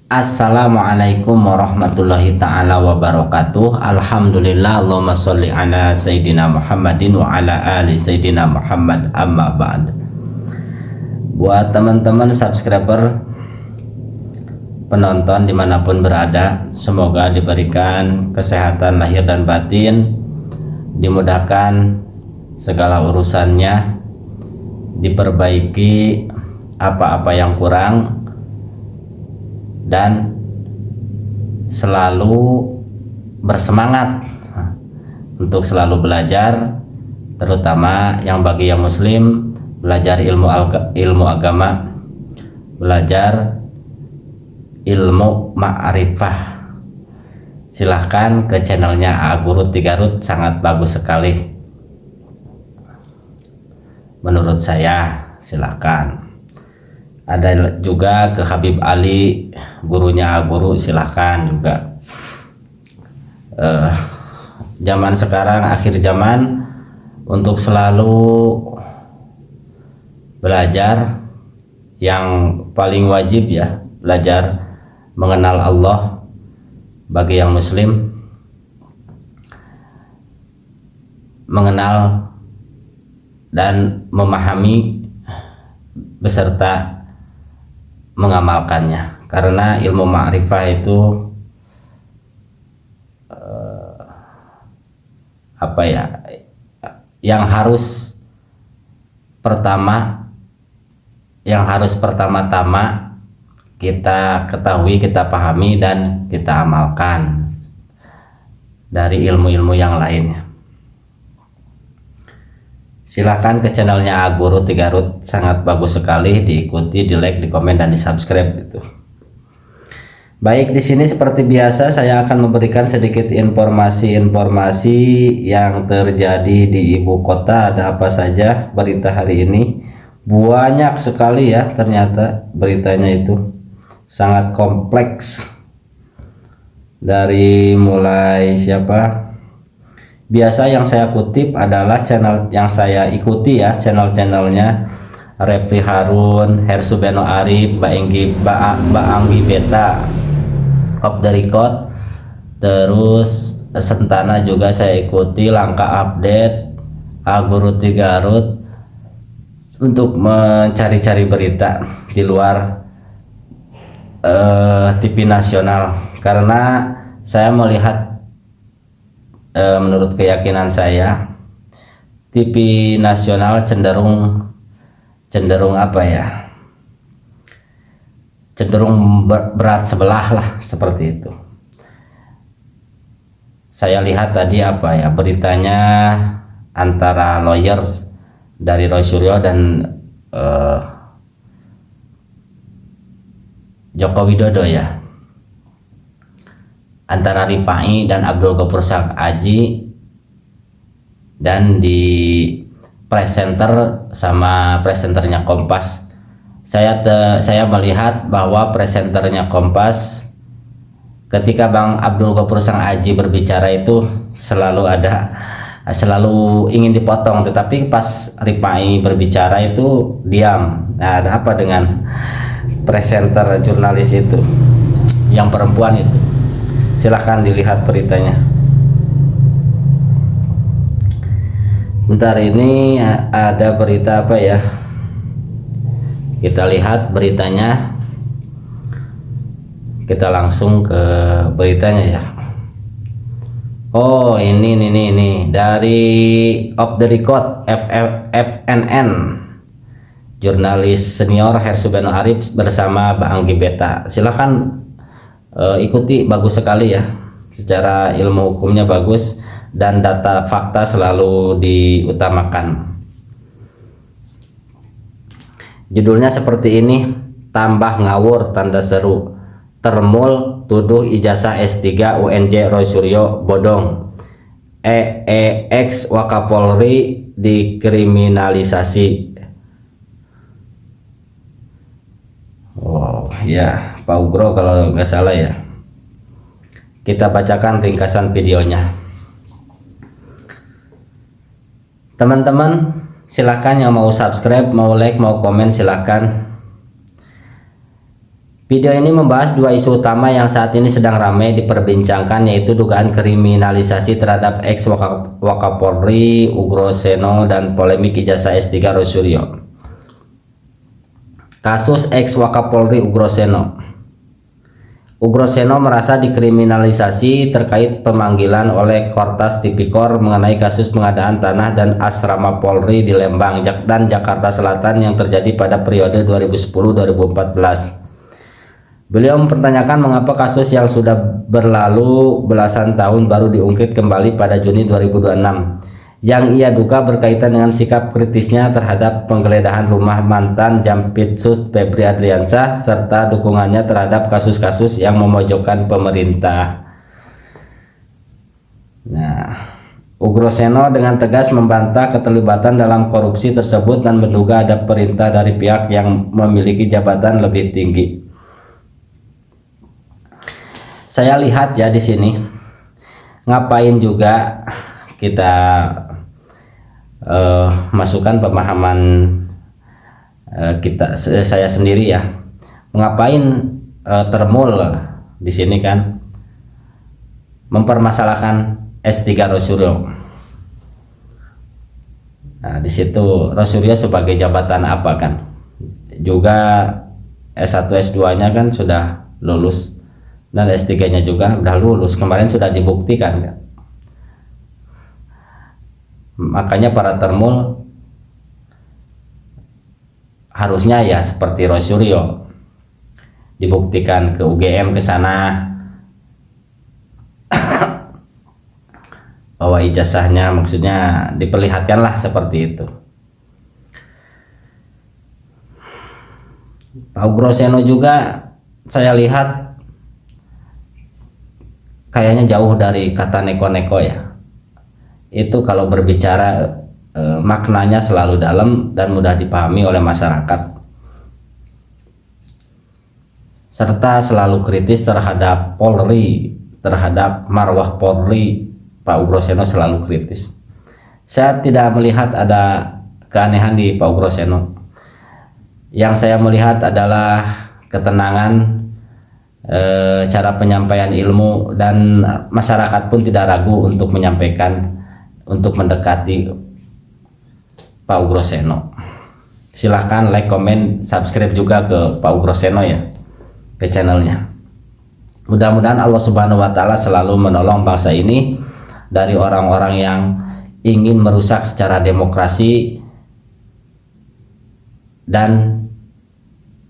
Assalamualaikum warahmatullahi ta'ala wabarakatuh. Alhamdulillah, Allahumma sholli ala Sayyidina Muhammadin wa ala ali Sayyidina Muhammad, amma ba'd. Buat teman-teman subscriber, penonton dimanapun berada, semoga diberikan kesehatan lahir dan batin, dimudahkan segala urusannya, diperbaiki apa-apa yang kurang, dan selalu bersemangat untuk selalu belajar, terutama yang bagi yang muslim, belajar ilmu agama, belajar ilmu ma'rifah. Silahkan ke channelnya A Guru Tigarut, sangat bagus sekali menurut saya. Silahkan. Ada juga ke Habib Ali, gurunya A Guru, silahkan juga. Zaman sekarang, akhir zaman, untuk selalu belajar, yang paling wajib ya, belajar mengenal Allah bagi yang muslim, mengenal dan memahami beserta mengamalkannya, karena ilmu ma'rifah itu yang harus pertama-tama kita ketahui, kita pahami, dan kita amalkan dari ilmu-ilmu yang lainnya. Silakan ke channelnya A Guru Tigarut, sangat bagus sekali, diikuti, di like, di komen, dan di subscribe gitu. Baik, di sini seperti biasa saya akan memberikan sedikit informasi-informasi yang terjadi di ibu kota. Ada apa saja berita hari ini? Banyak sekali ya, ternyata beritanya itu sangat kompleks. Dari mulai siapa? Biasa yang saya kutip adalah channel yang saya ikuti ya, channelnya Repli Harun, Hersubeno Arif, Baanggi Beta, Off the Record, terus Sentana juga saya ikuti, Langkah Update, A Guru Tigarut, untuk mencari-cari berita di luar TV nasional, karena saya melihat, menurut keyakinan saya, TV nasional cenderung berat sebelah lah, seperti itu. Saya lihat tadi beritanya antara lawyers dari Roy Suryo dan Joko Widodo ya, antara Rifai dan Abdul Ghafur Aji, dan di presenter sama presenternya Kompas. Saya melihat bahwa presenternya Kompas, ketika Bang Abdul Ghafur Aji berbicara itu selalu ingin dipotong, tetapi pas Rifai berbicara itu diam. Nah, ada apa dengan presenter jurnalis itu yang perempuan itu? Silahkan dilihat beritanya. Bentar, ini ada berita apa ya? Kita lihat beritanya. Kita langsung ke beritanya ya. Oh, ini dari Off the Record, FNN. Jurnalis senior Hersubeno Arif bersama Baanggi Beta. Silahkan ikuti, bagus sekali ya, secara ilmu hukumnya bagus, dan data fakta selalu diutamakan. Judulnya seperti ini: tambah ngawur tanda seru, Termul tuduh ijazah S3 UNJ Roy Suryo bodong, ex Wakapolri dikriminalisasi. Oh ya, Pak Ugro kalau nggak salah ya. Kita bacakan ringkasan videonya. Teman-teman, silakan yang mau subscribe, mau like, mau komen, silakan. Video ini membahas dua isu utama yang saat ini sedang ramai diperbincangkan, yaitu dugaan kriminalisasi terhadap ex Wakapolri Ugroseno dan polemik ijazah S3 Rosuryo. Kasus ex Wakapolri Ugroseno. Ugroseno merasa dikriminalisasi terkait pemanggilan oleh Kortas Tipikor mengenai kasus pengadaan tanah dan asrama Polri di Lembang dan Jakarta Selatan yang terjadi pada periode 2010-2014. Beliau mempertanyakan mengapa kasus yang sudah berlalu belasan tahun baru diungkit kembali pada Juni 2026. Yang ia duga berkaitan dengan sikap kritisnya terhadap penggeledahan rumah mantan Jampitsus Febri Adriansyah serta dukungannya terhadap kasus-kasus yang memojokkan pemerintah. Nah, Ugroseno dengan tegas membantah keterlibatan dalam korupsi tersebut dan menduga ada perintah dari pihak yang memiliki jabatan lebih tinggi. Saya lihat ya di sini, ngapain juga kita masukkan pemahaman saya sendiri ya. Ngapain termul di sini kan mempermasalahkan S3 Rosuryo. Nah, di situ Rosuryo sebagai jabatan apa kan? Juga S1 S2-nya kan sudah lulus. Dan S3-nya juga udah lulus, kemarin sudah dibuktikan kan? Makanya para termul harusnya ya seperti Rosuryo dibuktikan ke UGM ke sana bahwa ijazahnya, maksudnya diperlihatkanlah seperti itu. Pak Ugroseno juga saya lihat kayaknya jauh dari kata neko-neko ya. Itu kalau berbicara maknanya selalu dalam dan mudah dipahami oleh masyarakat. Serta selalu kritis terhadap Polri, terhadap marwah Polri. Pak Ugroseno selalu kritis. Saya tidak melihat ada keanehan di Pak Ugroseno. Yang saya melihat adalah ketenangan, cara penyampaian ilmu, dan masyarakat pun tidak ragu untuk menyampaikan, untuk mendekati Pak Ugroseno. Silahkan like, comment, subscribe juga ke Pak Ugroseno ya, ke channelnya. Mudah-mudahan Allah Subhanahu wa Ta'ala selalu menolong bangsa ini dari orang-orang yang ingin merusak secara demokrasi dan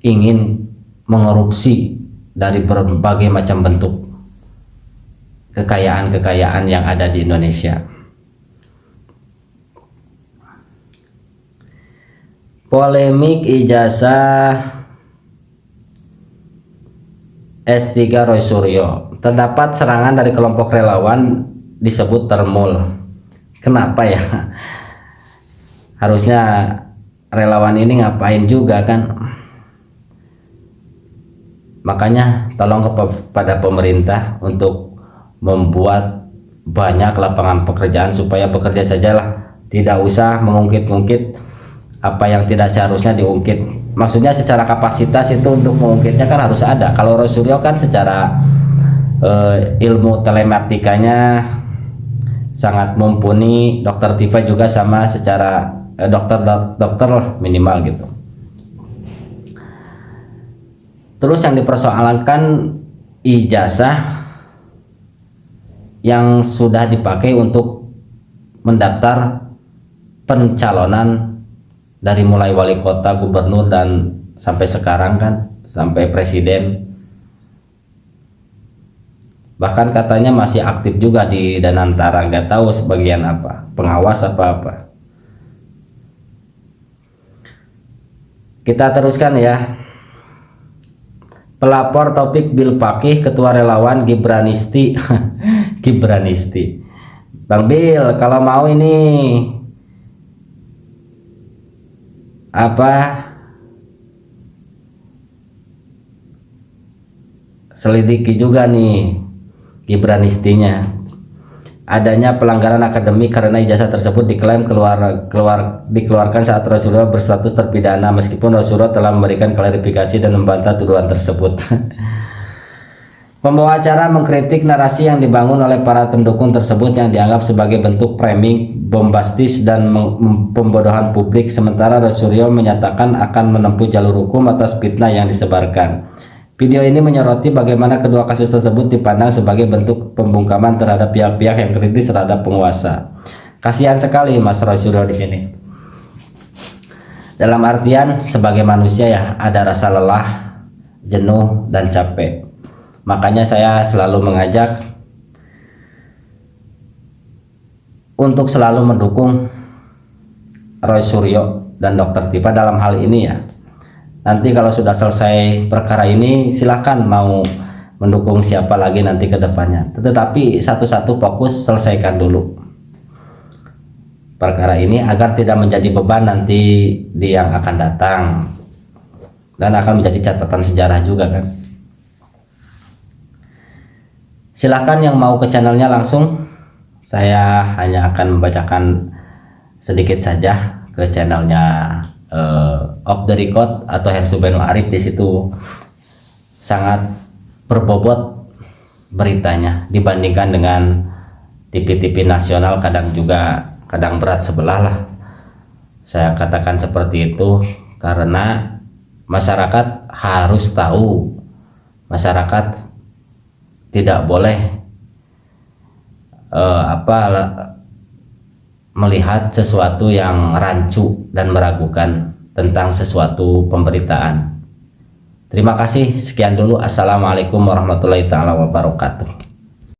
ingin mengorupsi dari berbagai macam bentuk kekayaan-kekayaan yang ada di Indonesia. Polemik ijazah S3 Rosuryo. Terdapat serangan dari kelompok relawan disebut termul. Kenapa ya? Harusnya relawan ini ngapain juga kan? Makanya tolong kepada pemerintah untuk membuat banyak lapangan pekerjaan supaya bekerja sajalah, tidak usah mengungkit-ungkit apa yang tidak seharusnya diungkit. Maksudnya secara kapasitas itu untuk mengungkitnya kan harus ada. Kalau Rosuryo kan secara ilmu telematikanya sangat mumpuni, dokter Tifa juga sama, secara dokter minimal gitu. Terus yang dipersoalkan ijazah yang sudah dipakai untuk mendaftar pencalonan dari mulai wali kota, gubernur, dan sampai sekarang kan sampai presiden. Bahkan katanya masih aktif juga di Danantara, nggak tahu sebagian apa, pengawas apa-apa. Kita teruskan ya. Pelapor topik Bil Pakih, ketua relawan Gibranisti. Gibranisti. Bang Bil, kalau mau ini apa, selidiki juga nih Gibranistinya. adanya pelanggaran akademik karena ijazah tersebut diklaim dikeluarkan saat Rasulullah berstatus terpidana, meskipun Rasulullah telah memberikan klarifikasi dan membantah tuduhan tersebut. Pembawa acara mengkritik narasi yang dibangun oleh para pendukung tersebut yang dianggap sebagai bentuk framing bombastis dan pembodohan publik, sementara Rasulullah menyatakan akan menempuh jalur hukum atas fitnah yang disebarkan. Video ini menyoroti bagaimana kedua kasus tersebut dipandang sebagai bentuk pembungkaman terhadap pihak-pihak yang kritis terhadap penguasa. Kasihan sekali Mas Rasulullah di sini. Dalam artian sebagai manusia ya ada rasa lelah, jenuh dan capek. Makanya saya selalu mengajak untuk selalu mendukung Roy Suryo dan Dr. Tipa dalam hal ini ya. Nanti kalau sudah selesai perkara ini silahkan mau mendukung siapa lagi nanti ke depannya. Tetapi satu-satu fokus selesaikan dulu perkara ini agar tidak menjadi beban nanti di yang akan datang dan akan menjadi catatan sejarah juga kan. Silahkan yang mau ke channelnya langsung, saya hanya akan membacakan sedikit saja ke channelnya Off the Record atau Hersubeno Arif. Di situ sangat berbobot beritanya dibandingkan dengan TV-TV nasional, kadang berat sebelah lah. Saya katakan seperti itu karena masyarakat harus tahu, masyarakat tidak boleh melihat sesuatu yang rancu dan meragukan tentang sesuatu pemberitaan. Terima kasih, sekian dulu. Assalamualaikum warahmatullahi wabarakatuh.